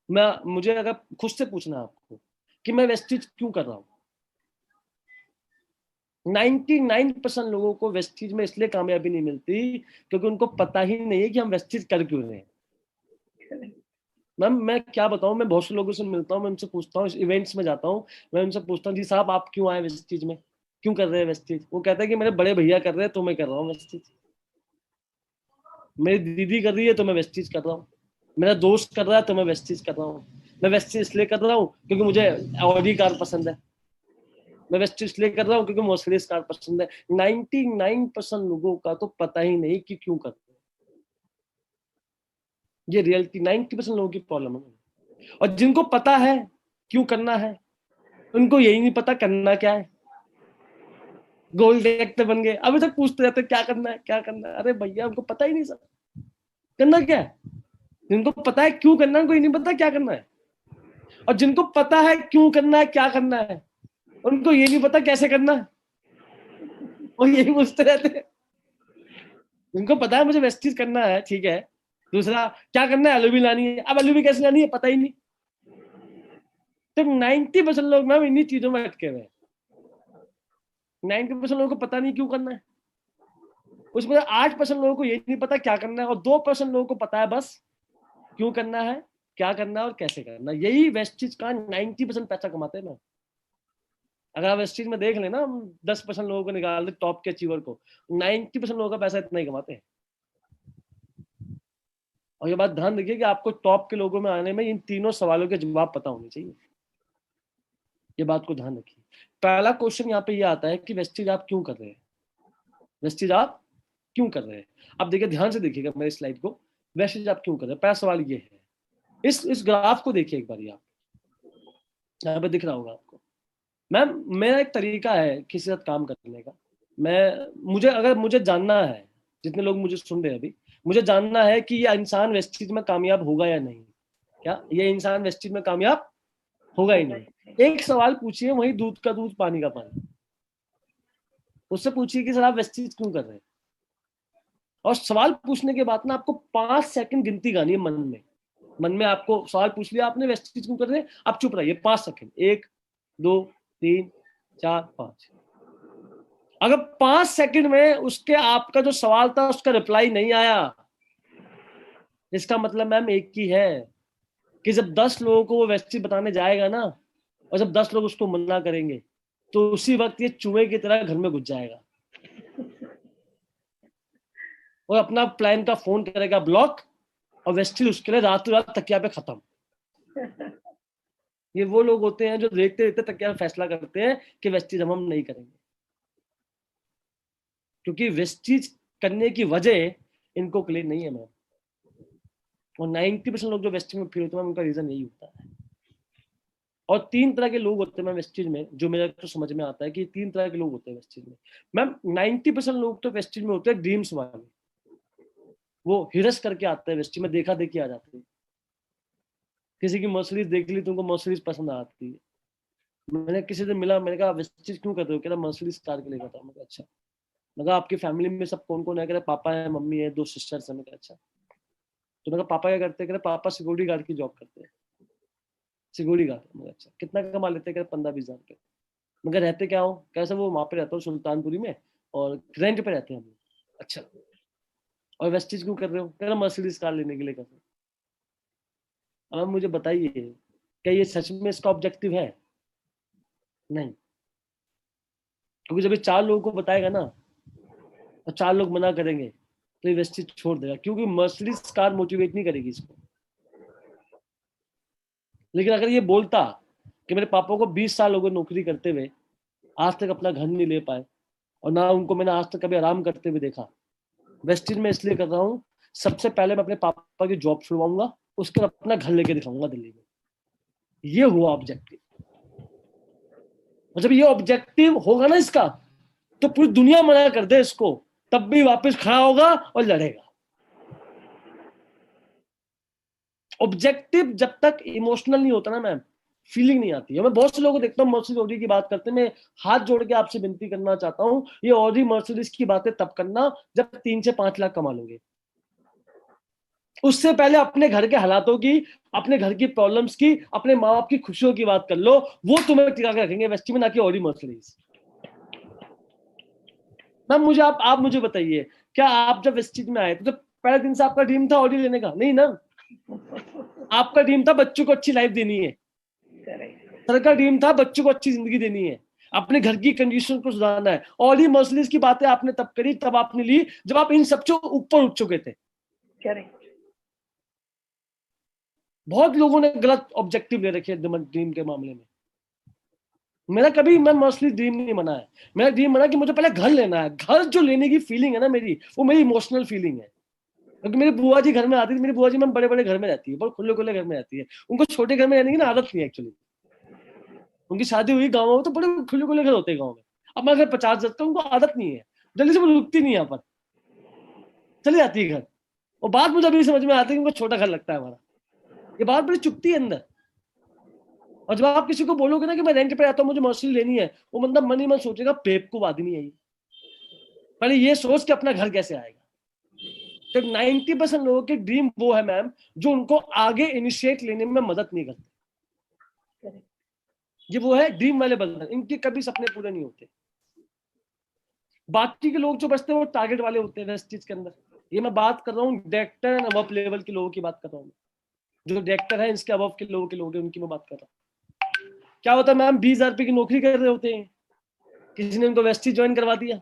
मुझे अगर खुद से पूछना है आपको कि मैं वेस्टीज क्यों कर रहा हूँ, 99% लोगों को वेस्टीज में इसलिए कामयाबी नहीं मिलती क्योंकि उनको पता ही नहीं है कि हम वेस्टीज कर क्यों रहे हैं। मैम मैं क्या बताऊं, मैं बहुत से लोगों से मिलता हूँ, मैं उनसे पूछता हूँ, इवेंट्स में जाता हूँ, मैं उनसे पूछता हूँ जी साहब आप क्यों आए वेस्टीज में, क्यों कर रहे हैं वेस्टीज? वो कहता है कि मेरे बड़े भैया कर रहे हैं तो मैं कर रहा हूँ वेस्टीज, मेरी दीदी कर रही है तो मैं वेस्टीज कर रहा हूँ, मेरा दोस्त कर रहा है तो मैं वेस्टीज कर रहा हूँ। मैं वेस्टीज इसलिए कर रहा हूँ क्योंकि मुझे ऑडी कार पसंद है, मैं वेस्टीज इसलिए कर रहा हूँ क्योंकि मर्सिडीज कार पसंद है। 99% लोगों का तो पता ही नहीं कि क्यों कर रहे हैं। ये रियलिटी 90% लोगों की प्रॉब्लम है। और जिनको पता है क्यों करना है, उनको यही नहीं पता करना क्या है। गोल्ड एक्टर बन गए, अभी तक पूछते रहते क्या करना है क्या करना है। अरे भैया हमको पता ही नहीं सर करना क्या है। जिनको पता है क्यों करना है उनको ही नहीं पता क्या करना है, और जिनको पता है क्यों करना है क्या करना है उनको ये नहीं पता कैसे करना है, और यही पूछते रहते हैं। जिनको पता है मुझे वेस्टीज करना है ठीक है, दूसरा क्या करना है, एलओबी लानी है, अब एलओबी कैसे लानी है पता ही नहीं। तो 90% लोग मैम इन्हीं चीजों में अटके हुए हैं। 90% लोगों को पता नहीं क्यों करना है, उसमें 8% लोगों को ये नहीं पता क्या करना है, और 2% लोगों को पता है बस क्यों करना है, क्या करना है और कैसे करना है। यही वेस्टीज का 90% पैसा कमाते हैं ना। अगर आप वेस्टीज में देख लेना, 10% लोगों को निकाल दे टॉप के अचीवर को, 90% लोगों का पैसा इतना ही कमाते हैं। और ये बात ध्यान रखिए कि आपको टॉप के लोगों में आने में इन तीनों सवालों के जवाब पता होने चाहिए, ये बात को ध्यान रखिए। पहला क्वेश्चन यहाँ पे ये आता है कि वेस्टीज आप क्यों कर रहे हैं, वेस्टीज आप क्यों कर रहे हैं। अब देखिए ध्यान से देखिएगा मेरी स्लाइड को, वेस्टीज आप क्यों कर रहे हैं, पहला सवाल ये है। इस ग्राफ को देखिए एक बार, आप यहाँ पे दिख रहा होगा आपको। मैम मेरा एक तरीका है किसी के साथ काम करने का, मुझे जानना है, जितने लोग मुझे सुन रहे हैं अभी, मुझे जानना है कि ये इंसान वेस्टीज में कामयाब होगा या नहीं। क्या ये इंसान वेस्टीज में कामयाब होगा ही नहीं? एक सवाल पूछिए, वही दूध का दूध पानी का पानी, उससे पूछिए कि सर आप वेस्टीज क्यों कर रहे हैं। और सवाल पूछने के बाद ना आपको 5 सेकंड गिनती गानी है मन में आपको सवाल पूछ लिया आपने वेस्टीज क्यों कर रहे हैं, आप चुप रहिए 5 सेकंड, 1 2 3 4 5। अगर 5 सेकंड में उसके आपका जो सवाल था उसका रिप्लाई नहीं आया, इसका मतलब मैम एक ही है कि जब 10 लोगों को वो वेस्टीज बताने जाएगा ना, और जब 10 लोग उसको मना करेंगे तो उसी वक्त ये चूहे की तरह घर में घुस जाएगा और अपना प्लान का फोन करेगा ब्लॉक, और वेस्टीज उसके लिए रातों रात तकिया पे खत्म। ये वो लोग होते हैं जो देखते देखते तकिया फैसला करते हैं कि वेस्टीज हम नहीं करेंगे, क्योंकि वेस्टीज करने की वजह इनको क्लियर नहीं है मैम। और 90% लोग जो वेस्टीज में फेल होते हैं उनका रीजन यही होता है। और 3 तरह के लोग होते हैं मैम वेस्टीज में, जो मेरे तो समझ में आता है कि 3 तरह के लोग होते हैं वेस्टीज में। मैम 90% लोग तो वेस्टीज में होते हैं ड्रीम्स वाले, वो हिरस करके आते हैं वेस्टीज में, देखा देखी आ जाते हैं। किसी की मर्सिडीज देख ली, तुमको मर्सिडीज पसंद आती है। मैंने किसी से मिला, मैंने कहा वेस्टीज क्यों करते हो, कह रहा मर्सिडीज कार के लिए था। मैं अच्छा, मैं आपकी फैमिली में सब कौन कौन है, कह रहे पापा है मम्मी है 2 सिस्टर्स है। मैं अच्छा, तो मैं पापा क्या करते हैं, कह रहे पापा सिक्योरिटी गार्ड की जॉब करते हैं। सिक्योरिटी गार्ड, मैं अच्छा कितना कमा लेते हैं, कह रहे 15-20 हज़ार। मगर रहते क्या हो, कैसे वो वहां पे रहता हूँ सुल्तानपुरी में, और रेंट पे रहते हैं हम। अच्छा, और वेस्टीज क्यों कर रहे हो, कह रहे मर्सिडीज कार लेने के लिए कर रहे हो। अब मुझे बताइए क्या ये सच में इसका ऑब्जेक्टिव है? नहीं, क्योंकि जब ये 4 लोगों को बताएगा ना और 4 लोग मना करेंगे तो ये वेस्टीज छोड़ देगा, क्योंकि मर्सिडीज कार मोटिवेट नहीं करेगी इसको। लेकिन अगर ये बोलता कि मेरे पापा को 20 साल हो गए नौकरी करते हुए, आज तक अपना घर नहीं ले पाए, और ना उनको मैंने आज तक कभी आराम करते हुए देखा, वेस्टीज में इसलिए कर रहा हूँ, सबसे पहले मैं अपने पापा की जॉब छुड़वाऊंगा, उसके बाद अपना घर लेके दिखाऊंगा दिल्ली में। ये हुआ ऑब्जेक्टिव। और जब ये ऑब्जेक्टिव होगा ना इसका, तो पूरी दुनिया मना कर दे इसको, तब भी वापस खड़ा होगा और लड़ेगा। ऑब्जेक्टिव जब तक इमोशनल नहीं होता ना मैम, फीलिंग नहीं आती है। मैं बहुत से लोगों को देखता हूँ मर्सिडीज ऑडी की बात करते हैं, मैं हाथ जोड़ के आपसे विनती करना चाहता हूँ, ये ऑडी मर्सिडीज की बातें तब करना जब 3 से 5 लाख कमा लोगे। उससे पहले अपने घर के हालातों की, अपने घर की प्रॉब्लम्स की, अपने माँ बाप की खुशियों की बात कर लो, वो तुम्हें टिका के रखेंगे वेस्टी में, ना कि ऑडी मर्सिडीज। मैम मुझे आप मुझे बताइए, क्या आप जब वेस्टीज में आए तो पहले दिन से आपका ड्रीम था ऑडी लेने का? नहीं ना। आपका ड्रीम था बच्चों को अच्छी लाइफ देनी है, सर का ड्रीम था बच्चों को अच्छी जिंदगी देनी है, अपने घर की कंडीशन को सुधारना है। ऑडी मर्सिडीज की बातें आपने तब करी, तब आपने ली जब आप इन सबसे ऊपर उठ चुके थे। बहुत लोगों ने गलत ऑब्जेक्टिव ले रखे ड्रीम के मामले में। मेरा कभी मैं मर्सिडीज ड्रीम नहीं बना है। मेरा ड्रीम बना कि मुझे पहले घर लेना है। घर जो लेने की फीलिंग है ना मेरी, वो मेरी इमोशनल फीलिंग है। क्योंकि मेरी बुआ जी घर में आती थी, मेरी बुआ जी में बड़े बड़े घर में रहती है, बहुत खुले खुले घर में रहती है। उनको छोटे घर में रहने की ना आदत नहीं है एक्चुअली। उनकी शादी हुई गाँव में, तो बड़े खुले खुले घर होते हैं गाँव में। अब मैं घर 50 जाता हूँ, उनको आदत नहीं है, जल्दी से वो रुकती नहीं है, यहाँ पर चली जाती है घर। और बात मुझे अभी समझ में आती है, उनको छोटा घर लगता है हमारा। ये बात बड़ी चुपती है अंदर। और जब आप किसी को बोलोगे ना कि मैं रेंट पे आता हूँ, मुझे मर्सिडीज लेनी है, वो बंदा मन ही मन सोचेगा बेवकूफ आदमी है ये। पहले ये सोच के अपना घर कैसे आएगा। तो 90% लोगों के ड्रीम वो है मैम, जो उनको आगे इनिशिएट लेने में मदद नहीं करते। ये वो है ड्रीम वाले बंदर, इनके कभी सपने पूरे नहीं होते। बाकी के लोग जो बचते हैं वो टारगेट वाले होते हैं इस चीज के अंदर। ये मैं बात कर रहा हूँ डायरेक्टर एंड अबव लेवल के लोगों की बात कर रहा हूँ। जो डायरेक्टर है इसके अबव के लोग हैं, उनकी मैं बात कर रहा हूँ। क्या होता है मैम, 20,000 रुपए की नौकरी कर रहे होते हैं, किसी ने उनको वेस्टी ज्वाइन करवा दिया,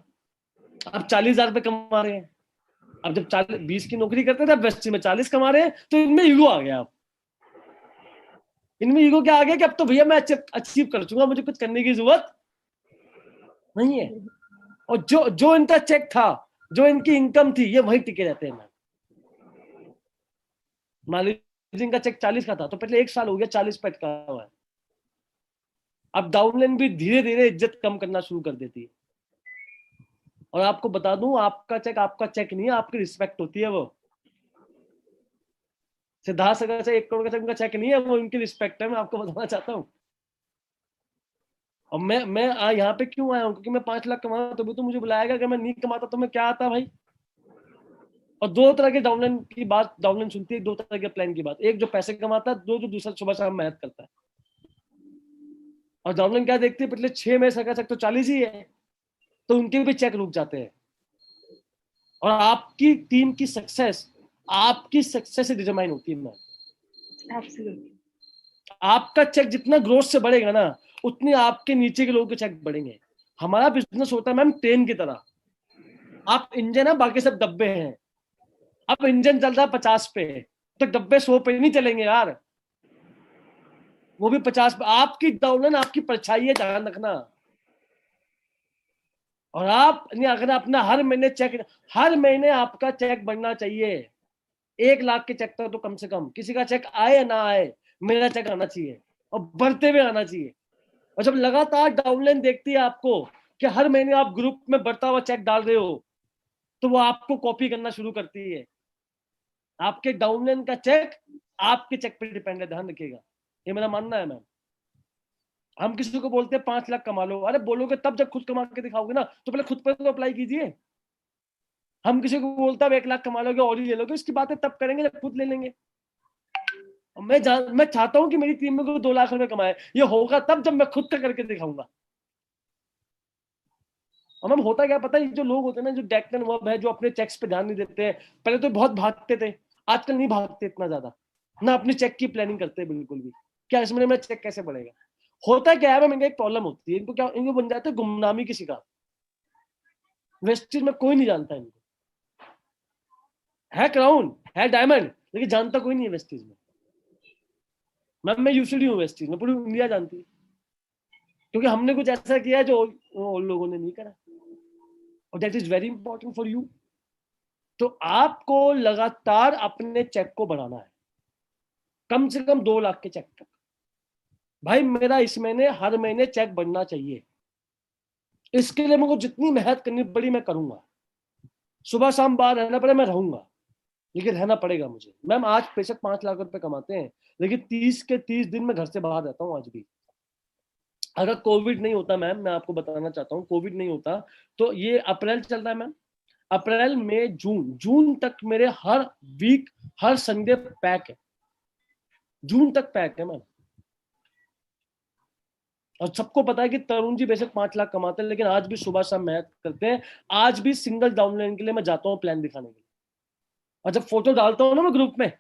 अब 40,000 रुपए कमा रहे हैं। अब जब 20 की नौकरी करते थे, अब वेस्टी में 40 कमा रहे हैं, तो इनमें ईगो आ गया। अब इनमें ईगो क्या आ गया कि अब तो भैया मैं अचीव कर चुका, मुझे कुछ करने की जरूरत नहीं है। और जो जो इनका चेक था, जो इनकी इनकम थी, ये वही टिके रहते हैं मैम। मान लीजिए इनका चेक 40 का था, तो पिछले 1 साल हो गया 40 पे अटका हुआ है। अब डाउनलाइन भी धीरे धीरे इज्जत कम करना शुरू कर देती है। और आपको बता दूं, आपका चेक नहीं है, आपकी रिस्पेक्ट होती है। वो सिद्धार्थ अगर से 1 करोड़ का चेक उनका चेक नहीं है, वो उनकी रिस्पेक्ट है। मैं आपको बताना चाहता हूँ। और मैं यहाँ पे क्यों आया हूँ? क्योंकि मैं 5 लाख कमाता, तभी तो मुझे बुलाएगा। अगर मैं नहीं कमाता तो मैं क्या आता भाई। और 2 तरह के डाउनलाइन की बात, डाउनलाइन सुनती है 2 तरह के प्लान की बात। एक जो पैसे कमाता है, दो जो दूसरा सुबह शाम मेहनत करता है। और डाउनलाइन क्या देखती है, पिछले 6 महीने का चेक तो 40 ही है, तो उनके भी चेक रुक जाते हैं। और आपकी टीम की सक्सेस आपकी सक्सेस से डिटरमाइन होती है मैम। आपका चेक जितना ग्रोथ से बढ़ेगा ना, उतने आपके नीचे के लोगों के चेक बढ़ेंगे। हमारा बिजनेस होता है मैम ट्रेन की तरह। आप इंजन है, बाकी सब डब्बे हैं। अब इंजन चल रहा है 50 पे, तो डब्बे 100 पे नहीं चलेंगे यार, वो भी 50 पे। आपकी डाउनलाइन आपकी परछाई है, ध्यान रखना। और आप अगर अपना हर महीने आपका चेक बढ़ना चाहिए। 1 लाख के चेक तक तो कम से कम, किसी का चेक आए या ना आए, मेरा चेक आना चाहिए, और बढ़ते हुए आना चाहिए। और जब लगातार डाउनलाइन देखती है आपको कि हर महीने आप ग्रुप में बढ़ता हुआ चेक डाल रहे हो, तो वो आपको कॉपी करना शुरू करती है। आपके डाउनलाइन का चेक आपके चेक पे डिपेंड है, ध्यान रखिएगा। ये मेरा मानना है मैम। हम किसी को बोलते हैं 5 लाख कमा लो, अरे बोलोगे तब जब खुद कमा के दिखाओगे ना, तो पहले खुद पर तो अप्लाई कीजिए। हम किसी को बोलता है 1 लाख कमा लोगे और ही ले लोगे, इसकी बातें तब करेंगे जब खुद ले लेंगे। मैं चाहता हूं कि मेरी टीम में कोई 2 लाख रुपए कमाए, ये होगा तब जब मैं खुद का करके दिखाऊंगा। और मैम होता क्या पता है, जो लोग होते हैं ना, जो डेक्टन वर्ब है, जो अपने चेक्स पे ध्यान नहीं देते हैं, पहले तो बहुत भागते थे, आजकल नहीं भागते इतना ज्यादा, ना अपने चेक की प्लानिंग करते बिल्कुल भी। क्या इस महीने में चेक कैसे बढ़ेगा। होता क्या है मैम, इनका एक प्रॉब्लम होती है, इनको बन जाता है गुमनामी की शिकार। वेस्टेज में कोई नहीं जानता इनको, है क्राउन है डायमंड, लेकिन जानता कोई नहीं है वेस्टेज में। मैम मैं यूसीडी हूँ वेस्टेज में, पूरी इंडिया जानती है, क्योंकि हमने कुछ ऐसा किया है जो उन लोगों ने नहीं करा। और that is very important for you. तो आपको लगातार अपने चेक को बढ़ाना है, कम से कम 2 लाख के चेक तक। भाई मेरा इस महीने हर महीने चेक बढ़ना चाहिए। इसके लिए मुझे जितनी मेहनत करनी पड़ी मैं करूंगा, सुबह शाम बाहर रहना पड़े मैं रहूंगा, लेकिन रहना पड़ेगा मुझे। मैम आज बेशक 5 लाख रुपए कमाते हैं, लेकिन 30 के 30 दिन में घर से बाहर रहता हूँ आज भी। अगर कोविड नहीं होता मैम, मैं आपको बताना चाहता हूँ, कोविड नहीं होता तो ये अप्रैल चल रहा है मैम, अप्रैल मई जून तक मेरे हर वीक हर संडे पैक है। जून तक पैक है मैम। और सबको पता है कि तरुण जी बेशक 5 लाख कमाते हैं, लेकिन आज भी सुबह शाम मेहनत करते हैं। आज भी सिंगल डाउन लेने के लिए मैं जाता हूँ प्लान दिखाने के लिए। और जब फोटो डालता हूँ ना मैं ग्रुप में,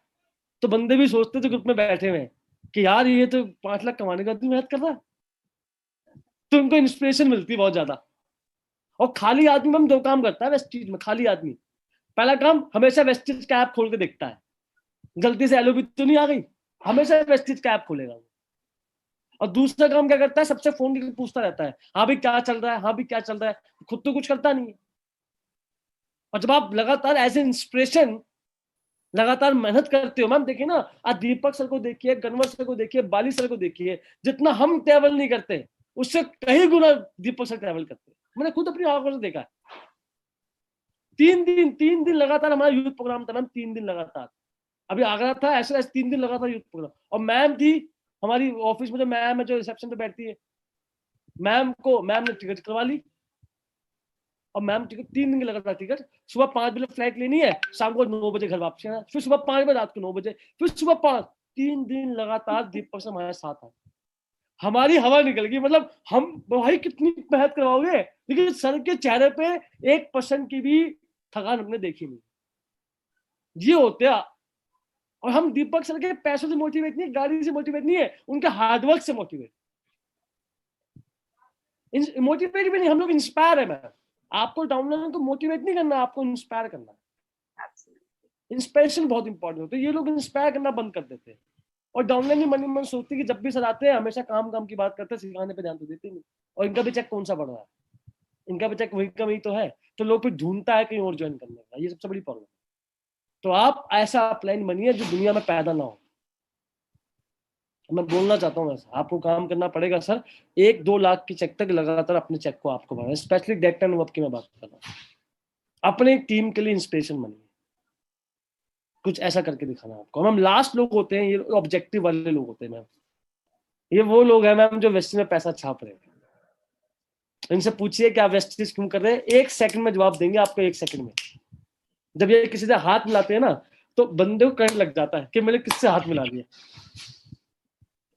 तो बंदे भी सोचते थे ग्रुप में बैठे हुए कि यार ये तो 5 लाख कमाने का इतनी मेहनत कर रहा है। तो उनको इंस्पिरेशन मिलती है बहुत ज्यादा। और खाली आदमी मैम 2 काम करता है वेस्टीज में। खाली आदमी पहला काम हमेशा वेस्टीज का ऐप खोल के देखता है, गलती से एलओबी तो नहीं आ गई, हमेशा वेस्टीज का ऐप खोलेगा। और दूसरा काम क्या करता है, सबसे फोन करके पूछता रहता है, हाँ भी क्या चल रहा है, हाँ भी क्या चल रहा है। खुद तो कुछ करता नहीं है। और जब आप लगातार एज ए इंस्पिरेशन लगातार मेहनत करते हो मैम, देखिए ना, आज दीपक सर को देखिए, गनवर सर को देखिए, बाली सर को देखिए, जितना हम ट्रैवल नहीं करते उससे कई गुना दीपक सर ट्रैवल करते हैं। मैंने खुद अपनी आंखों से देखा है। 3 दिन लगातार हमारा यूथ प्रोग्राम था मैम, 3 दिन लगातार। अभी आगरा था, ऐसे 3 दिन लगातार यूथ प्रोग्राम। और मैम थी हमारी ऑफिस में, जो मैम है जो रिसेप्शन पे बैठती है, मैम ने टिकट करवा ली। और मैम टिकट 3 दिन की लगातार टिकट, सुबह 5 बजे फ्लाइट लेनी है, शाम को 9 बजे घर वापसी आना, फिर सुबह 5 बजे, रात को 9 बजे, फिर सुबह 5। 3 दिन लगातार दीपक से हमारे साथ है। हमारी हवा निकल गई। मतलब हम भाई कितनी मेहनत करवाओगे, लेकिन सर के चेहरे पे 1% की भी थकान हमने देखी नहीं। ये होते हैं। और हम दीपक सर के पैसों से मोटिवेट नहीं, गाड़ी से मोटिवेट नहीं है, उनके हार्डवर्क से मोटिवेट भी नहीं, हम लोग इंस्पायर है मैम। आपको डाउनलोड को मोटिवेट नहीं करना, आपको इंस्पायर करना है। इंस्पिरेशन बहुत इंपॉर्टेंट होता है। ये लोग इंस्पायर करना बंद कर देते हैं। और डाउनलाइन भी मन सोचते कि जब भी सर आते हैं हमेशा काम की बात करते हैं, सिखाने पे ध्यान तो देते नहीं। और इनका भी चेक कौन सा बढ़ रहा है, इनका भी चेक वही का वही तो है। तो लोग फिर ढूंढता है कहीं और ज्वाइन करने का, ये सबसे बड़ी प्रॉब्लम। तो आप ऐसा अपलाइन बनिए जो दुनिया में पैदा ना हो। मैं बोलना चाहता हूँ ऐसा, आपको काम करना पड़ेगा सर। 1-2 लाख की चेक तक लगातार अपने चेक को आपको बढ़ाना, स्पेशली डेट एंड वर्क की मैं बात कर रहा हूँ। अपने टीम के लिए इंस्पिरेशन बनिए, कुछ ऐसा करके दिखाना आपको। मैम लास्ट लोग होते हैं ये ऑब्जेक्टिव वाले लोग होते हैं मैम। ये वो लोग हैं मैम जो वेस्ट में पैसा छाप रहे हैं। इनसे पूछिए कि आप वेस्टेज क्यों कर रहे हैं, 1 सेकंड में जवाब देंगे आपको, 1 सेकंड में। जब ये किसी से हाथ मिलाते हैं ना, तो बंदे को करंट लग जाता है कि मैंने किससे हाथ मिला दिया।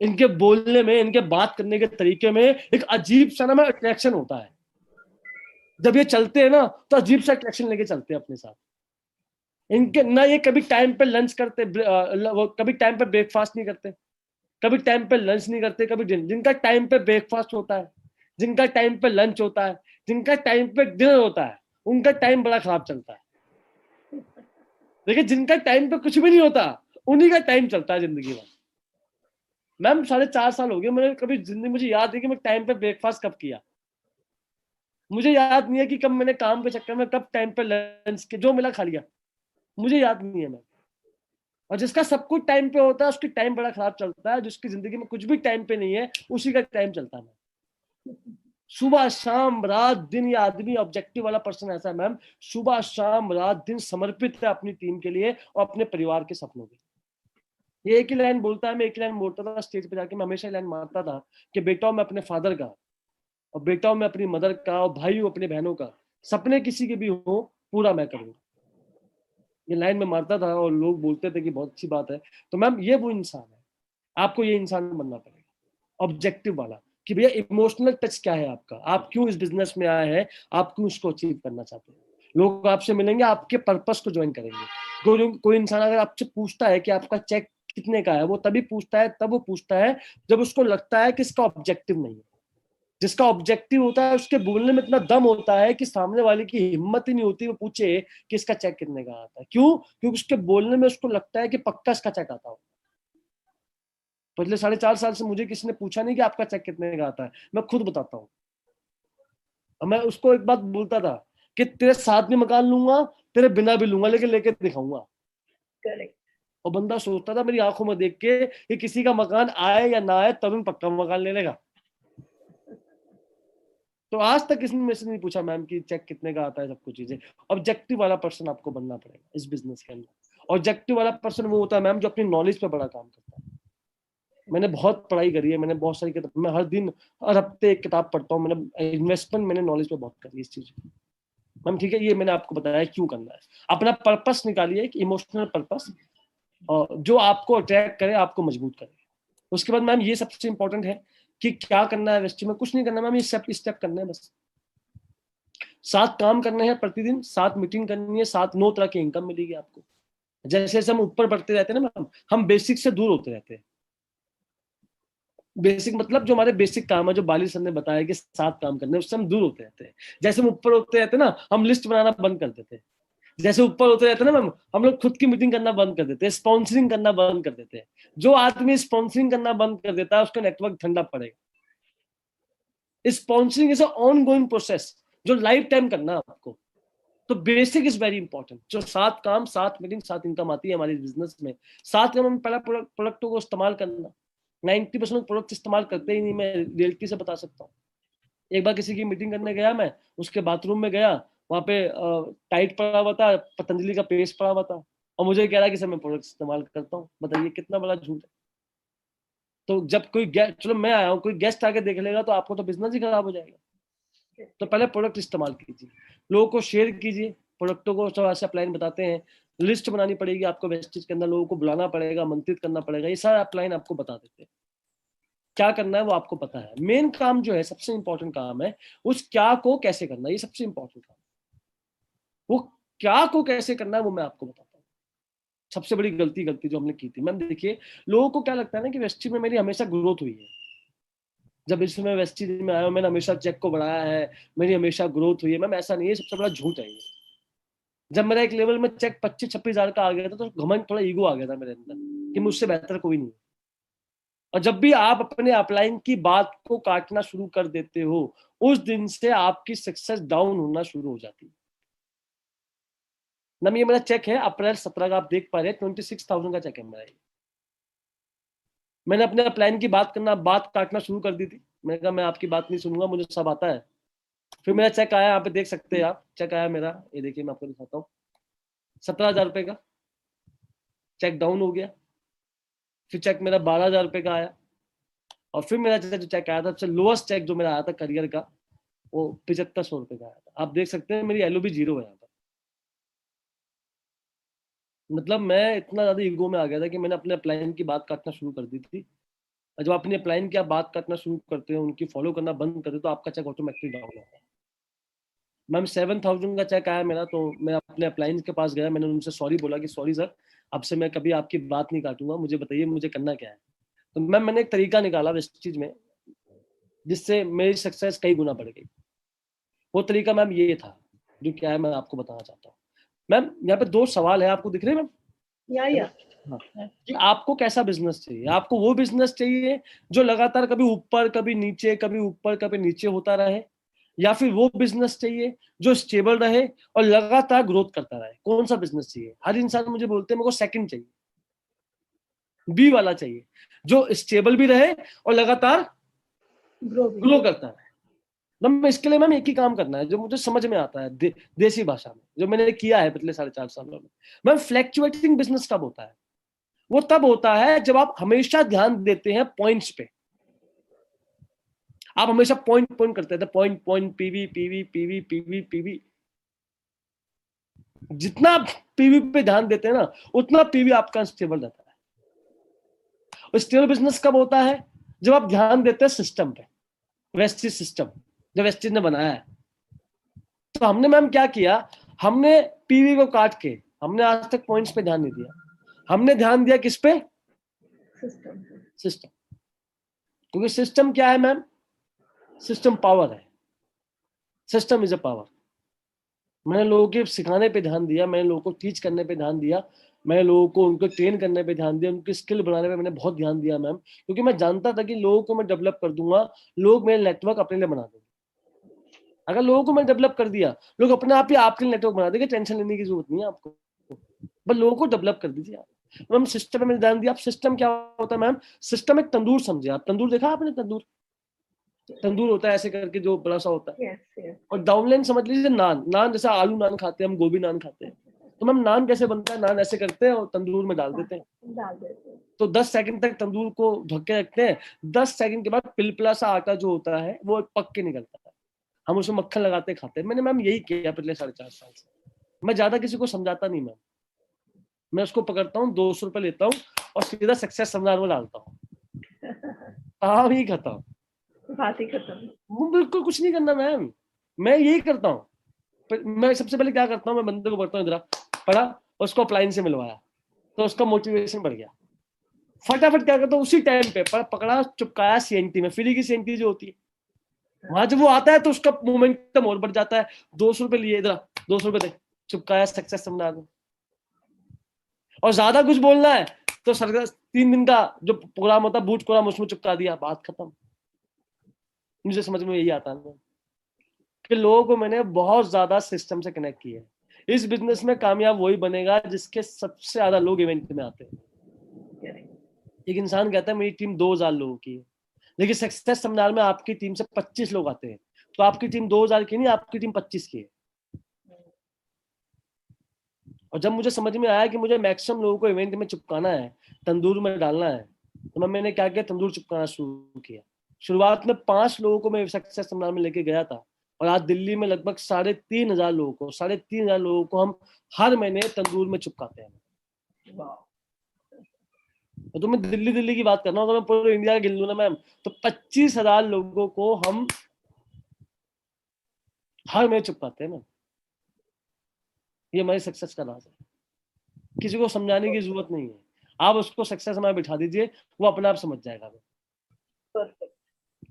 इनके बोलने में, इनके बात करने के तरीके में एक अजीब सा ना अट्रैक्शन होता है। जब ये चलते हैं ना, तो अजीब सा अट्रैक्शन लेके चलते हैं अपने साथ। इनके ना ये कभी टाइम पे लंच करते, कभी टाइम पे ब्रेकफास्ट नहीं करते, कभी टाइम पे लंच नहीं करते, कभी डिनर। जिनका टाइम पे ब्रेकफास्ट होता है, जिनका टाइम पे लंच होता है, जिनका टाइम पे डिनर होता है, उनका टाइम बड़ा खराब चलता है। देखिए जिनका टाइम पे कुछ भी नहीं होता, उन्हीं का टाइम चलता है जिंदगी में। मैम 4.5 साल हो गए, मैंने कभी जिंदगी, मुझे याद है कि मैं टाइम पे ब्रेकफास्ट कब किया। मुझे याद नहीं है कि कब मैंने काम के चक्कर में कब टाइम पे लंच के जो मिला खा लिया, मुझे याद नहीं है मैम। और जिसका सब कुछ टाइम पे होता है उसकी टाइम बड़ा खराब चलता है, जिसकी जिंदगी में कुछ भी टाइम पे नहीं है उसी का टाइम चलता है। सुबह शाम रात दिन, ये आदमी ऑब्जेक्टिव वाला पर्सन ऐसा है मैम, सुबह शाम रात दिन समर्पित है अपनी टीम के लिए और अपने परिवार के सपनों के। ये एक ही लाइन बोलता है, मैं एक ही लाइन बोलता था स्टेज पे जाके, मैं हमेशा लाइन मारता था कि बेटा मैं अपने फादर का, और बेटा मैं अपनी मदर का, और भाई हूँ अपने बहनों का, सपने किसी के भी हो पूरा मैं करूंगा। ये लाइन में मारता था और लोग बोलते थे कि बहुत अच्छी बात है। तो मैम ये वो इंसान है, आपको ये इंसान बनना पड़ेगा ऑब्जेक्टिव वाला, कि भैया इमोशनल टच क्या है आपका, आप क्यों इस बिजनेस में आए हैं, आप क्यों इसको अचीव करना चाहते हैं। लोग आपसे मिलेंगे, आपके पर्पस को ज्वाइन करेंगे। कोई इंसान अगर आपसे पूछता है कि आपका चेक कितने का है, वो तभी पूछता है, तब वो पूछता है जब उसको लगता है कि इसका ऑब्जेक्टिव नहीं है। जिसका ऑब्जेक्टिव होता है उसके बोलने में इतना दम होता है कि सामने वाले की हिम्मत ही नहीं होती वो पूछे कि इसका चेक कितने का आता है। क्यों? क्योंकि उसके बोलने में उसको लगता है कि पक्का इसका चेक आता हो। पिछले 4.5 साल से मुझे किसी ने पूछा नहीं कि आपका चेक कितने का आता है, मैं खुद बताता हूँ। मैं उसको एक बात बोलता था कि तेरे साथ भी मकान लूंगा, तेरे बिना भी लूंगा, लेकिन लेके दिखाऊंगा। और बंदा सोचता था मेरी आंखों में देख के कि किसी का मकान आए या ना आए, तरुण पक्का मकान ले लेगा। तो आज तक किसी ने मेरे से नहीं पूछा मैम कि चेक कितने का आता है, सब कुछ चीजें। ऑब्जेक्टिव वाला पर्सन आपको बनना पड़ेगा इस बिजनेस के अंदर। ऑब्जेक्टिव वाला पर्सन वो होता है मैम जो अपनी नॉलेज पे बड़ा काम करता है। मैंने बहुत पढ़ाई करी है, मैंने बहुत सारी किताब, मैं हर दिन हर हफ्ते एक किताब पढ़ता हूँ। मैंने इन्वेस्टमेंट मैंने नॉलेज पे बहुत करी है इस चीज में मैम। ठीक है, ये मैंने आपको बताया क्यों करना है। अपना पर्पस निकालिए, एक इमोशनल पर्पस, और जो आपको अट्रैक्ट करे, आपको मजबूत करे। उसके बाद मैम ये सबसे इंपॉर्टेंट है कि क्या करना है वेस्टी में, कुछ नहीं करना मैम, ये स्टेप करना है बस। 7 काम करने हैं प्रतिदिन, 7 मीटिंग करनी है, 7 9 तरह की इनकम मिलेगी आपको। जैसे जैसे हम ऊपर बढ़ते रहते हैं ना मैम, हम बेसिक से दूर होते रहते हैं। बेसिक मतलब जो हमारे बेसिक काम है, जो बाली सर ने बताया कि 7 काम करने हैं, उससे हम दूर होते रहते हैं। जैसे हम ऊपर होते रहते हैं ना, हम लिस्ट बनाना बंद कर देते हैं। जैसे ऊपर होते रहते हैं ना मैम, हम लोग खुद की मीटिंग करना बंद कर देते हैं, स्पॉन्सरिंग करना बंद कर देते हैं। जो आदमी स्पॉन्सरिंग करना बंद कर देता है, उसका नेटवर्क ठंडा पड़ेगा। Sponsoring is on going process, जो लाइफ टाइम करना है आपको। तो बेसिक इज वेरी इंपॉर्टेंट। जो 7 काम, 7 मीटिंग, 7 इनकम आती है हमारे बिजनेस में। 7 काम में पहला प्रोडक्टों को इस्तेमाल करना। 90% प्रोडक्ट इस्तेमाल करते ही नहीं, मैं रियलिटी से बता सकता हूँ। एक बार किसी की मीटिंग करने गया मैं, उसके बाथरूम में गया, वहां पे टाइट पड़ा हुआ था, पतंजलि का पेस्ट पड़ा हुआ था, और मुझे कह रहा कि सर मैं प्रोडक्ट इस्तेमाल करता हूँ। बताइए कितना बड़ा झूठ है। तो जब कोई गेस्ट, चलो मैं आया हूँ, कोई गेस्ट आके देख लेगा तो आपको तो बिजनेस ही खराब हो जाएगा। तो पहले प्रोडक्ट इस्तेमाल कीजिए, लोगों को शेयर कीजिए प्रोडक्टों को। सब ऐसे अपलाइन बताते हैं, लिस्ट बनानी पड़ेगी आपको वेस्टेज के अंदर, लोगों को बुलाना पड़ेगा, आमंत्रित करना पड़ेगा, ये सारा अपलाइन आपको बता देते हैं। क्या करना है वो आपको पता है। मेन काम जो है, सबसे इंपॉर्टेंट काम है, उस क्या को कैसे करना है, ये सबसे इंपॉर्टेंट काम। वो क्या को कैसे करना है वो मैं आपको बताता हूँ। सबसे बड़ी गलती जो हमने की थी मैम, देखिए लोगों को क्या लगता है ना कि वेस्टी में मेरी हमेशा ग्रोथ हुई है। जब इसमें वेस्टी में आया हूं, मैंने हमेशा चेक को बढ़ाया है, मेरी हमेशा ग्रोथ हुई है। मैम ऐसा नहीं है, सबसे बड़ा झूठ है ये। जब मेरा एक लेवल में चेक 25-26 हजार का आ गया था, तो घमंड, थोड़ा ईगो आ गया था मेरे अंदर कि मुझसे बेहतर कोई नहीं। और जब भी आप अपने अपलाइन की बात को काटना शुरू कर देते हो, उस दिन से आपकी सक्सेस डाउन होना शुरू हो जाती है। मैम ये मेरा चेक है अप्रैल 17 का, आप देख पा रहे हैं 26,000 का चेक है मेरा। मैंने अपने प्लान की बात काटना शुरू कर दी थी। मैंने कहा मैं आपकी बात नहीं सुनूंगा, मुझे सब आता है। फिर मेरा चेक आया, यहाँ पे देख सकते हैं आप, चेक आया मेरा, ये देखिए मैं आपको दिखाता हूँ। 17,000 रुपए का चेक डाउन हो गया। फिर चेक मेरा 12,000 रुपए का आया। और फिर मेरा जो चेक आया था, सबसे लोएस्ट चेक जो मेरा आया था करियर का, वो 7500 रुपए का आया था। आप देख सकते हैं मेरी एलओबी 0 है यहाँ पर। मतलब मैं इतना ज्यादा ईगो में आ गया था कि मैंने अपने प्लान की बात काटना शुरू कर दी थी। और जब अपने प्लान की आप बात काटना शुरू करते हैं, उनकी फॉलो करना बंद करते, तो आपका चेक ऑटोमेटिक डाउन होता है। मैम 7,000 का चेक आया मेरा, तो मैं अपने अप्लायंस के पास गया, मैंने उनसे सॉरी बोला कि सॉरी सर, अब से मैं कभी आपकी बात नहीं काटूंगा, मुझे बताइए मुझे करना क्या है। तो मैम मैंने एक तरीका निकाला इस चीज में, जिससे मेरी सक्सेस कई गुना बढ़ गई। वो तरीका मैम ये था, जो क्या है मैं आपको बताना चाहता हूँ। मैम यहाँ पे 2 सवाल है, आपको दिख रहे हैं मैम? या हाँ, कि आपको कैसा बिजनेस चाहिए। आपको वो बिजनेस चाहिए जो लगातार कभी ऊपर कभी नीचे, कभी ऊपर कभी नीचे होता रहे, या फिर वो बिजनेस चाहिए जो स्टेबल रहे और लगातार ग्रोथ करता रहे। कौन सा बिजनेस चाहिए? हर इंसान मुझे बोलते हैं मेरे को सेकंड चाहिए, बी वाला चाहिए, जो स्टेबल भी रहे और लगातार ग्रो करता रहे। मतलब मैं इसके लिए मैम एक ही काम करना है जो मुझे समझ में आता है, देसी भाषा में, जो मैंने किया है पिछले 4.5 सालों में। मैम फ्लैक्चुएटिंग बिजनेस कब होता है? वो तब होता है जब आप हमेशा ध्यान देते हैं पॉइंट्स पे। आप हमेशा पॉइंट पॉइंट करते थे, point point, PV PV PV PV PV. जितना आप पीवी पे ध्यान देते हैं ना, उतना पीवी आपका स्टेबल रहता है। और स्टेबल बिजनेस कब होता है? जब आप ध्यान देते हैं सिस्टम पे, वेस्टिज सिस्टम जो वेस्टिज ने बनाया है। तो हमने मैम क्या किया, हमने पीवी को काट के, हमने आज तक पॉइंट्स पे ध्यान नहीं दिया, हमने ध्यान दिया किस पे? सिस्टम। क्योंकि सिस्टम क्या है मैम? सिस्टम पावर है। System is a power. मैंने लोगों के सिखाने पे ध्यान दिया, मैंने लोगों को टीच करने पे ध्यान दिया, मैंने लोगों को उनको ट्रेन करने पे ध्यान दिया, उनकी स्किल बढ़ाने पे मैंने बहुत ध्यान दिया मैम। क्योंकि मैं जानता था कि लोगों को मैं डेवलप कर दूंगा, लोग मेरे नेटवर्क अपने लिए बना देंगे। अगर लोगों को मैं डेवलप कर दिया, लोग अपने आप ही आपके लिए नेटवर्क बना देंगे, टेंशन लेने की जरूरत नहीं है आपको। बस लोगों को डेवलप कर दीजिए आप। मैम सिस्टम में मैंने ध्यान दिया। आप सिस्टम क्या होता है मैम? सिस्टम एक तंदूर समझे आप। तंदूर देखा आपने? तंदूर, तंदूर होता है ऐसे करके जो बड़ा सा होता है। और डाउनलाइन समझ लीजिए नान। नान जैसा आलू नान खाते हैं हम, गोभी नान खाते हैं। तो मैम नान कैसे बनता है? नान ऐसे करते हैं और तंदूर में डाल देते हैं। तो 10 सेकंड तक तंदूर को ढक के रखते हैं। 10 सेकंड के बाद पिलपिला सा आटा जो होता है वो पक के निकलता है, हम उसमें मक्खन लगाते खाते हैं। मैंने मैम यही किया पिछले 4.5 साल से। मैं ज्यादा किसी को समझाता नहीं मैम। मैं उसको पकड़ता हूँ, 200 रुपए लेता हूँ और सीधा सक्सेस सेमिनार में डालता हूँ। काम ही खत्म, बात ही खत्म। बिल्कुल कुछ नहीं करना मैम। मैं यही करता हूँ। मैं सबसे पहले क्या करता हूँ, मैं बंदे को पढ़ता हूँ, इधर पढ़ा, उसको अप्लाइन से मिलवाया, तो उसका मोटिवेशन बढ़ गया। फटाफट क्या करता हूँ, उसी टाइम पे पकड़ा, चिपकाया सीएनटी में, फ्री की सीएनटी जो होती है, वहां जब वो आता है तो उसका मोमेंटम और बढ़ जाता है। 200 रुपए लिए, इधर 200 रुपए दे, चिपकाया सक्सेस सेमिनार में। और ज्यादा कुछ बोलना है तो सरकार 3 दिन का जो प्रोग्राम होता है, बूट प्रोग्राम, उसमें चिपका दिया, बात खत्म। मुझे समझ में यही आता है कि लोगों को मैंने बहुत ज्यादा सिस्टम से कनेक्ट किया है। इस बिजनेस में कामयाब वही बनेगा जिसके सबसे ज्यादा लोग इवेंट में आते हैं। एक इंसान कहता है मेरी टीम 2000 लोगों की है, लेकिन सक्सेस सेमिनार में आपकी टीम से 25 लोग आते हैं, तो आपकी टीम 2000 की नहीं, आपकी टीम 25 की है। और जब मुझे समझ में आया कि मुझे मैक्सिमम लोगों को इवेंट में चिपकाना है, तंदूर में डालना है, तो मैंने क्या किया, तंदूर चिपकाना शुरू किया। शुरुआत में 5 लोगों को मैं सक्सेस सेमिनार में लेके गया था, और आज दिल्ली में लगभग 3500 लोगों को, 3500 लोगों को हम हर महीने तंदूर में चिपकाते हैं। तो मैं दिल्ली दिल्ली की बात कर रहा हूँ, अगर मैं पूरे इंडिया गिन लूँ ना मैम, तो 25,000 लोगों को हम हर महीने चिपकाते हैं मैम। ये हमारी सक्सेस का राज है, किसी को समझाने की जरूरत नहीं है। आप उसको सक्सेस में बिठा दीजिए, वो अपने आप समझ जाएगा।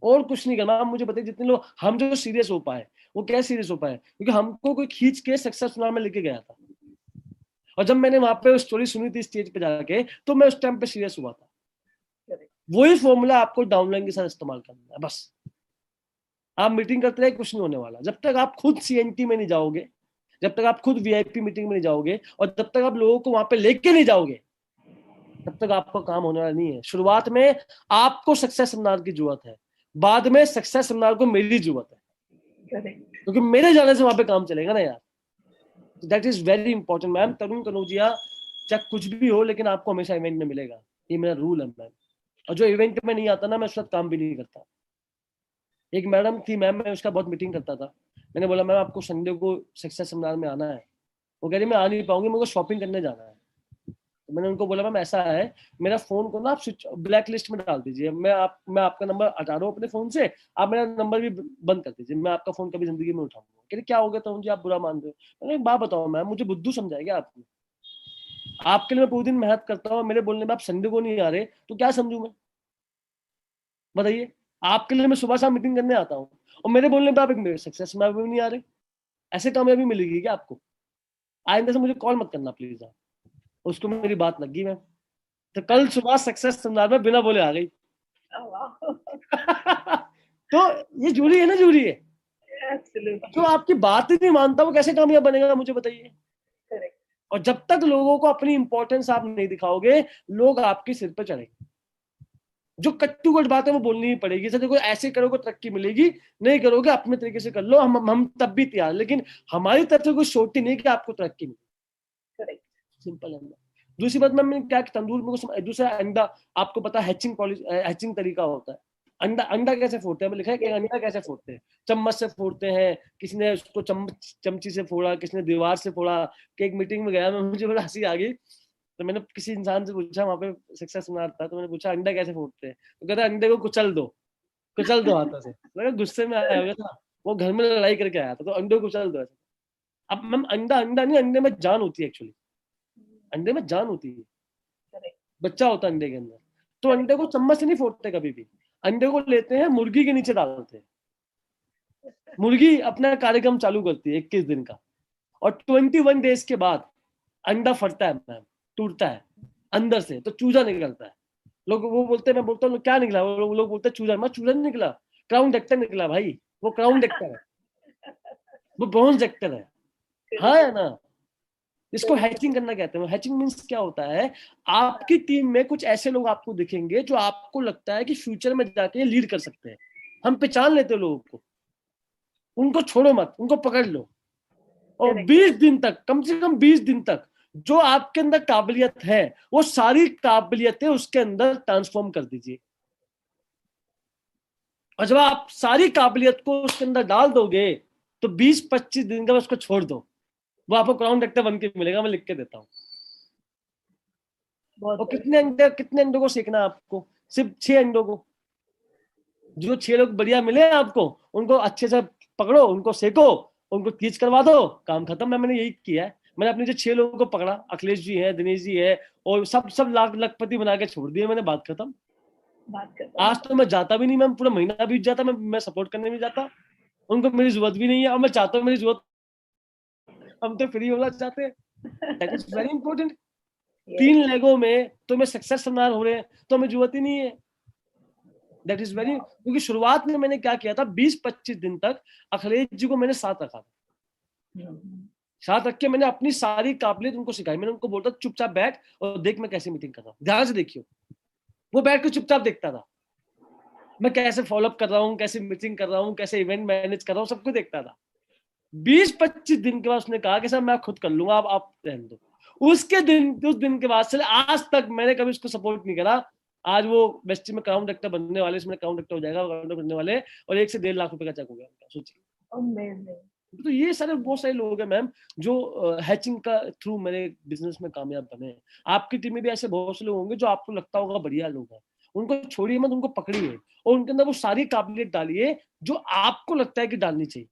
और कुछ नहीं करना। आप मुझे बताइए, जितने लोग हम जो सीरियस हो पाए, वो क्या सीरियस हो पाए, क्योंकि हमको कोई खींच के सक्सेस में लेके गया था। और जब मैंने वहां पे स्टोरी सुनी थी स्टेज पे जाके, तो मैं उस टाइम पे सीरियस हुआ था। वही फॉर्मूला आपको डाउनलाइन के साथ इस्तेमाल करना है बस। आप मीटिंग करते रहे, कुछ नहीं होने वाला। जब तक आप खुद सीएनटी में नहीं जाओगे, जब तक आप खुद वीआईपी मीटिंग में नहीं जाओगे, और जब तक आप लोगों को वहां पे लेके नहीं जाओगे, तब तक आपका काम होने वाला नहीं है। शुरुआत में आपको सक्सेस सेमिनार की जरूरत है, बाद में सक्सेस सेमिनार को मेरी जरूरत है, क्योंकि मेरे जाने से वहां पे काम चलेगा ना यार। That is very important ma'am. Tarun Kanaujia, चाहे कुछ भी हो, लेकिन आपको हमेशा इवेंट में मिलेगा, ये मेरा रूल है मैम। और जो इवेंट में नहीं आता ना, मैं उसके साथ काम भी नहीं करता। एक मैडम थी मैम, मैं उसका बहुत मीटिंग करता था। मैंने बोला मैम आपको संडे को सक्सेस सेमिनार में आना है। वो कह रही मैं आ नहीं पाऊंगी, मेरे को शॉपिंग करने जाना है। तो मैंने उनको बोला मैम ऐसा है, मेरा फोन को ना आप स्विच ब्लैक लिस्ट में डाल दीजिए, मैं आपका नंबर हटा रहा हूँ अपने फोन से, आप मेरा नंबर भी बंद कर दीजिए, मैं आपका फोन कभी जिंदगी में उठाऊंगा। कह रही क्या हो गया तो मुझे आप बुरा मान रहे हो। मैंने एक बात बताओ मैम, मुझे बुद्धू समझाएगा आपने? आपके लिए मैं पूरे दिन मेहनत करता हूँ, मेरे बोलने में आप संडे को नहीं आ रहे, तो क्या समझू मैं? बताइए। आपके लिए मैं सुबह शाम मीटिंग करने आता हूँ, और मेरे बोलने पे आप एक सक्सेस में भी नहीं आ रहे। ऐसे कामयाबी मिलेगी क्या आपको? आइंदा से मुझे कॉल मत करना प्लीज आप। उसको मेरी बात लग गई मैम, तो कल सुबह सक्सेस सेमिनार में बिना बोले आ गई। तो ये जरूरी है ना, जरूरी है। जो आपकी बात ही नहीं मानता, वो कैसे कामयाब बनेगा, मुझे बताइए। और जब तक लोगों को अपनी इंपॉर्टेंस आप नहीं दिखाओगे, लोग आपके सिर पे चढ़ेंगे। जो कट्टू कट बात है वो बोलनी ही पड़ेगी। सर देखो, ऐसे करोगे तरक्की मिलेगी, नहीं करोगे अपने तरीके से कर लो, हम तब भी तैयार, लेकिन हमारी तरफ से कोई छोटी नहीं कि आपको तरक्की मिले। सिंपल है। दूसरी बात मैंने क्या कि तंदूर में दूसरा अंडा, आपको पता है हैचिंग तरीका होता है। अंडा अंडा कैसे फोड़ते हैं, लिखा है कि अंडा कैसे फोड़ते हैं, चम्मच से फोड़ते हैं, किसी ने उसको चमची से फोड़ा, किसी ने दीवार से फोड़ा। कि एक मीटिंग में गया मैं, मुझे बड़ा हंसी आ गई। तो मैंने किसी इंसान से पूछा, वहां पे सक्सेस सेमिनार था, तो मैंने पूछा अंडा कैसे फोड़ते हैं, तो कहता अंडे को कुचल दो हाथों से। लगा गुस्से में आया हुआ था, वो घर में लड़ाई करके आया था, तो अंडे को कुचल दो ऐसे। अब मैम अंडा अंडा नहीं, अंडे में जान होती है एक्चुअली, अंडे में जान होती है, बच्चा होता है अंडे के अंदर। तो अंडे को चम्मच से नहीं फोड़ते कभी भी, अंडे को लेते हैं, मुर्गी के नीचे डालते हैं, मुर्गी अपना कार्यक्रम चालू करती है 21 दिन का, और 21 डेज के बाद अंडा फटता है मैम, टूटता है अंदर से, तो चूजा निकलता है। लोग वो बोलते हैं, मैं बोलता हूँ क्या निकला, वो लोग बोलते हैं चूजा। मैं चूजा नहीं निकला, क्राउन डेक्टर निकला भाई, वो क्राउन डेक्टर है, वो ब्रॉन्ज डेक्टर है। हाँ है ना। इसको हैचिंग करना कहते हैं। हैचिंग मींस क्या होता है, आपकी टीम में कुछ ऐसे लोग आपको दिखेंगे जो आपको लगता है कि फ्यूचर में जाके लीड कर सकते हैं। हम पहचान लेते हैं लोगों को, उनको छोड़ो मत, उनको पकड़ लो, और 20 दिन तक, कम से कम 20 दिन तक जो आपके अंदर काबिलियत है, वो सारी काबिलियतें उसके अंदर ट्रांसफॉर्म कर दीजिए। और जब आप सारी काबिलियत को उसके अंदर डाल दोगे, तो 20-25 दिन का उसको छोड़ दो, वो आपको क्राउन डायरेक्टर बन के मिलेगा, मैं लिख के देता हूँ। बहुत और बढ़िया। कितने अंडों को सेकना है आपको? सिर्फ 6 अंडों को। जो 6 लोग बढ़िया मिले आपको, उनको अच्छे से पकड़ो, उनको सेको, उनको टीच करवा दो, काम खत्म। मैंने यही किया है। मैंने अपने जो 6 लोगों को पकड़ा, अखिलेश जी है, दिनेश जी है, और सब लाख लखपति बना के छोड़ दिए मैंने, बात खत्म। बात करता आज तो मैं जाता भी नहीं, मैं पूरा महीना बीत जाता, मैं सपोर्ट करने भी जाता, उनको मेरी जरूरत भी नहीं है, और मैं चाहता हूँ मेरी जरूरत, हम तो फ्री होना चाहते हैं। That is very important. 3 लेगों में तो मैं सक्सेस ना हो रहे हैं, तो हमें जरूरत ही नहीं है। दैट इज वेरी, क्योंकि शुरुआत में मैंने क्या किया था, 20-25 दिन तक अखिलेश जी को मैंने साथ रखा था। साथ रख के मैंने अपनी सारी काबिलियत उनको सिखाई। मैंने उनको बोलता चुपचाप बैठ और देख मैं कैसे मीटिंग कर रहा हूँ, ध्यान से देखियो। वो बैठ के चुपचाप देखता था, मैं कैसे फॉलोअप कर रहा हूँ, कैसे मीटिंग कर रहा हूँ, कैसे इवेंट मैनेज कर रहा हूँ, सब कुछ देखता था। 20-25 दिन के बाद उसने कहा कि सर मैं खुद कर लूंगा, आप रहने दो। उस दिन के बाद से आज तक मैंने कभी उसको सपोर्ट नहीं करा। आज वो वेस्टी में क्राउन डायरेक्टर बनने वाले, इसमें क्राउन डायरेक्टर हो जाएगा, बनने वाले, और 1 से 1.5 लाख रुपए का चेक हो गया उनका, सोचिए। तो ये सारे बहुत सारे लोग हैं मैम, जो हैचिंग का थ्रू मेरे बिजनेस में कामयाब बने हैं। आपकी टीम में भी ऐसे बहुत से लोग होंगे जो आपको लगता होगा बढ़िया लोग हैं, उनको छोड़िए मत, उनको पकड़िए और उनके अंदर वो सारी काबिलियत डालिए जो आपको लगता है कि डालनी चाहिए,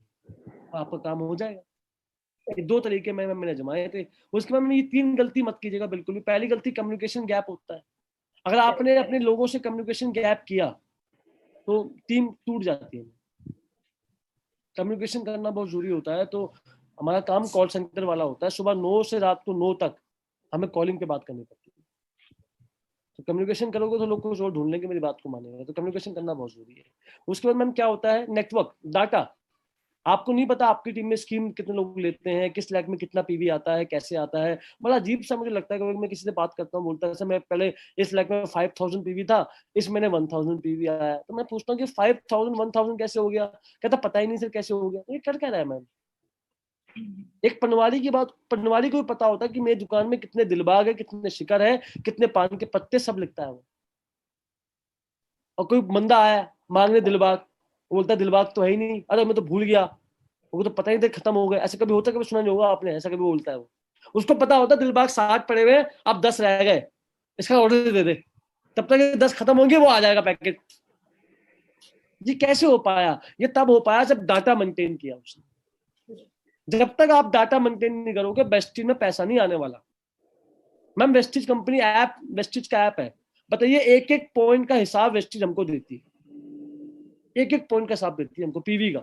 आपका काम हो जाएगा। ये 2 तरीके मैंने जमाए थे। उसके बाद में ये 3 गलती मत कीजिएगा बिल्कुल भी। पहली गलती, कम्युनिकेशन गैप होता है। अगर आपने अपने लोगों से कम्युनिकेशन गैप किया तो टीम टूट जाती है। कम्युनिकेशन करना बहुत जरूरी होता है। तो हमारा काम कॉल सेंटर वाला होता है, सुबह 9 से रात को 9 तक हमें कॉलिंग पे बात करनी पड़ती है। तो कम्युनिकेशन करोगे तो लोग कुछ और ढूंढ लेंगे, मेरी बात को मानेंगे। तो कम्युनिकेशन करना बहुत जरूरी है। उसके बाद मैम क्या होता है, नेटवर्क, डाटा। आपको नहीं पता आपकी टीम में स्कीम कितने लोग लेते हैं, किस लैक में कितना पीवी आता है, कैसे आता है। बड़ा अजीब सा मुझे लगता है कि मैं किसी से बात करता हूँ, बोलता है मैं पहले इस लैक में 5000 पीवी था, इस महीने 1000 पीवी आया है। तो मैं पूछता हूँ कि 5000 1000 कैसे हो गया? कहता पता ही नहीं सर कैसे हो गया। तो ये कर क्या रहा है मैम? एक पनवाड़ी की बात, पनवाड़ी को भी पता होता है कि मेरी दुकान में कितने दिलबाग है, कितने शिकर है, कितने पान के पत्ते, सब लिखता है वो। और कोई बंदा आया मांगने दिलबाग, बोलता है दिलबाग तो है ही नहीं, अरे मैं तो भूल गया, वो तो पता ही नहीं खत्म हो गए। ऐसे कभी होता, कभी सुना नहीं होगा आपने, ऐसा कभी बोलता है वो। उसको पता होता है दिलबाग 60 पड़े हुए, अब 10 रह गए, इसका ऑर्डर दे दे, तब तक 10 खत्म होंगे, वो आ जाएगा पैकेट। ये कैसे हो पाया? ये तब हो पाया जब डाटा मेंटेन किया उसने। जब तक आप डाटा मेंटेन नहीं करोगे, वेस्टिज में पैसा नहीं आने वाला। Ma'am Vestige company app, Vestige का ऐप है, बताइए एक एक पॉइंट का हिसाब वेस्टिज हमको देती है, एक एक पॉइंट का हिसाब देती है हमको पीवी का।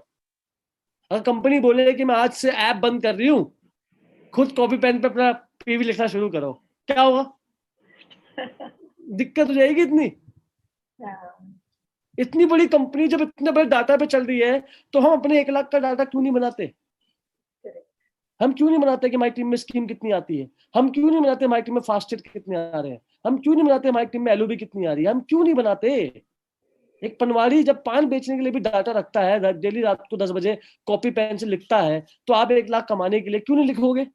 अगर कंपनी बोले कि मैं आज से ऐप बंद कर रही हूँ, खुद कॉपी पेन पे अपना पीवी लिखना शुरू करो, क्या होगा? दिक्कत हो जाएगी इतनी। इतनी बड़ी कंपनी जब इतने बड़े डाटा पे चल रही है, तो हम अपने 1 लाख का डाटा क्यों नहीं बनाते? हम क्यों नहीं बनाते कि हमारी टीम में स्कीम कितनी आती है? हम क्यों नहीं बनाते हमारी टीम में फास्टेड कितने आ रहे हैं? हम क्यों नहीं बनाते हमारी टीम में एलओबी कितनी आ रही है? हम क्यों नहीं बनाते? एक पनवाड़ी जब पान बेचने के लिए भी डाटा रखता है, डेली रात को 10 बजे कॉपी पेन से लिखता है, तो आप 1 लाख कमाने के लिए क्यों नहीं लिखोगे?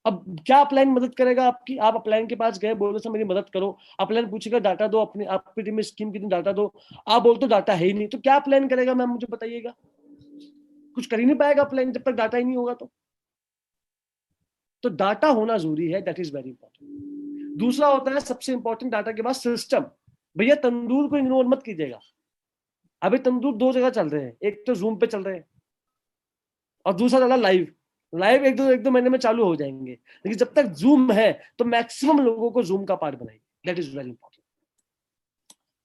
अब क्या अपलाइन मदद करेगा आपकी? आप अपलाइन के पास गए, बोलो सर मेरी मदद करो, अपलाइन पूछेगा डाटा दो, अपनी आपकी टीम में स्कीम कितनी डाटा दो, आप बोलते डाटा है ही नहीं, तो क्या अपलाइन करेगा मैम? मुझे बताइएगा। कुछ कर ही नहीं पाएगा अपलाइन जब तक डाटा ही नहीं होगा। तो डाटा होना जरूरी है, दैट इज वेरी इंपॉर्टेंट। दूसरा होता है सबसे इंपॉर्टेंट डाटा के बाद सिस्टम। भैया तंदूर को इग्नोर मत कीजिएगा। अभी तंदूर 2 जगह चल रहे हैं, एक तो जूम पे चल रहे हैं और दूसरा चला लाइव। लाइव एक दो महीने में चालू हो जाएंगे, लेकिन जब तक जूम है तो मैक्सिमम लोगों को जूम का पार्ट बनाइए, that is very important.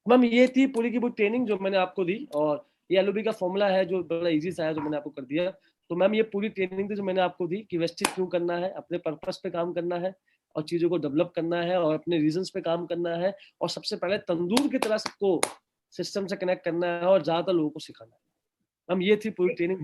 Ma'am ये थी पूरी की पूरी ट्रेनिंग जो मैंने आपको दी, और ये एलओबी का फॉर्मूला है जो बड़ा इजी सा है, जो मैंने आपको कर दिया। तो मैम ये पूरी ट्रेनिंग थी जो मैंने आपको दी कि वेस्टिज क्यों करना है, अपने पर्पस पे काम करना है और चीजों को डेवलप करना है और अपने रीजंस पे काम करना है, और सबसे पहले तंदूर की तरह सबको सिस्टम से कनेक्ट करना है और ज्यादातर लोगों को सिखाना है। मैम ये थी पूरी ट्रेनिंग।